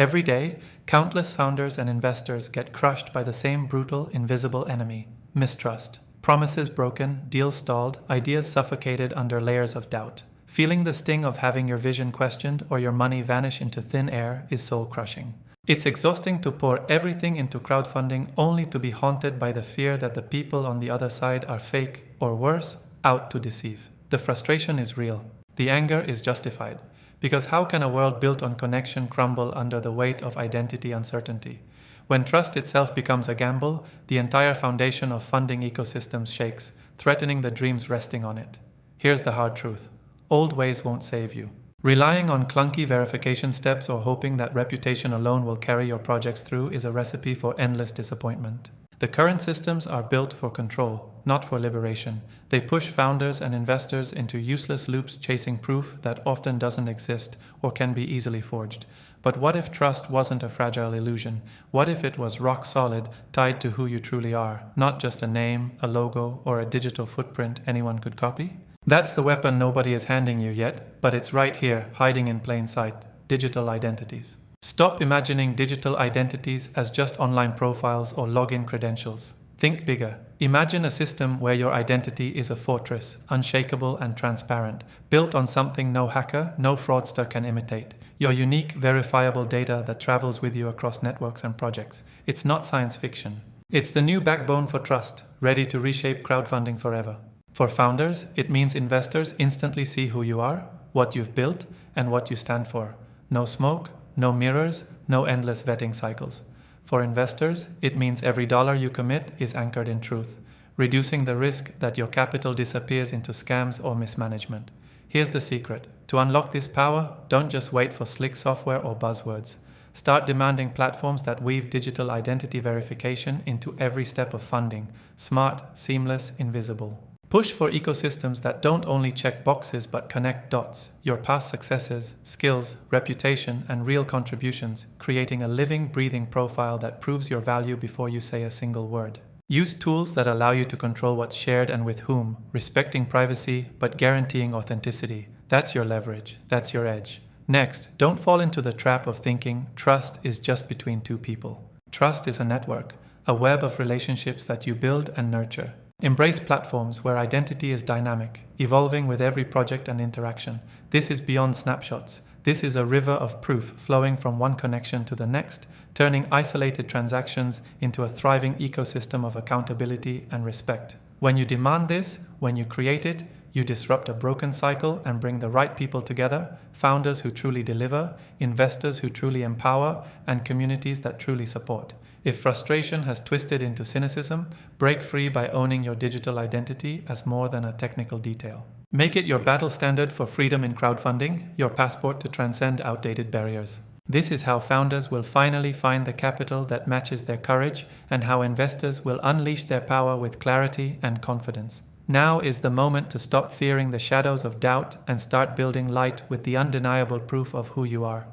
Every day, countless founders and investors get crushed by the same brutal, invisible enemy: mistrust. Promises broken, deals stalled, ideas suffocated under layers of doubt. Feeling the sting of having your vision questioned or your money vanish into thin air is soul-crushing. It's exhausting to pour everything into crowdfunding only to be haunted by the fear that the people on the other side are fake, or worse, out to deceive. The frustration is real. The anger is justified. Because how can a world built on connection crumble under the weight of identity uncertainty? When trust itself becomes a gamble, the entire foundation of funding ecosystems shakes, threatening the dreams resting on it. Here's the hard truth. Old ways won't save you. Relying on clunky verification steps or hoping that reputation alone will carry your projects through is a recipe for endless disappointment. The current systems are built for control, not for liberation. They push founders and investors into useless loops chasing proof that often doesn't exist or can be easily forged. But what if trust wasn't a fragile illusion? What if it was rock solid, tied to who you truly are, not just a name, a logo, or a digital footprint anyone could copy? That's the weapon nobody is handing you yet, but it's right here, hiding in plain sight: digital identities. Stop imagining digital identities as just online profiles or login credentials. Think bigger. Imagine a system where your identity is a fortress, unshakable and transparent, built on something no hacker, no fraudster can imitate. Your unique, verifiable data that travels with you across networks and projects. It's not science fiction. It's the new backbone for trust, ready to reshape crowdfunding forever. For founders, it means investors instantly see who you are, what you've built, and what you stand for. No smoke, no mirrors, no endless vetting cycles. For investors, it means every dollar you commit is anchored in truth, reducing the risk that your capital disappears into scams or mismanagement. Here's the secret. To unlock this power, don't just wait for slick software or buzzwords. Start demanding platforms that weave digital identity verification into every step of funding: smart, seamless, invisible. Push for ecosystems that don't only check boxes but connect dots, your past successes, skills, reputation, and real contributions, creating a living, breathing profile that proves your value before you say a single word. Use tools that allow you to control what's shared and with whom, respecting privacy but guaranteeing authenticity. That's your leverage. That's your edge. Next, don't fall into the trap of thinking trust is just between two people. Trust is a network, a web of relationships that you build and nurture. Embrace platforms where identity is dynamic, evolving with every project and interaction. This is beyond snapshots. This is a river of proof flowing from one connection to the next, turning isolated transactions into a thriving ecosystem of accountability and respect. When you demand this, when you create it, you disrupt a broken cycle and bring the right people together: founders who truly deliver, investors who truly empower, and communities that truly support. If frustration has twisted into cynicism, break free by owning your digital identity as more than a technical detail. Make it your battle standard for freedom in crowdfunding, your passport to transcend outdated barriers. This is how founders will finally find the capital that matches their courage, and how investors will unleash their power with clarity and confidence. Now is the moment to stop fearing the shadows of doubt and start building light with the undeniable proof of who you are.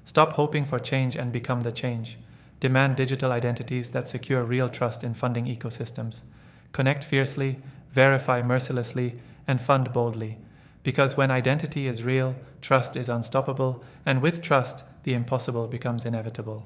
Stop hoping for change and become the change. Demand digital identities that secure real trust in funding ecosystems. Connect fiercely, verify mercilessly, and fund boldly. Because when identity is real, trust is unstoppable, and with trust, the impossible becomes inevitable.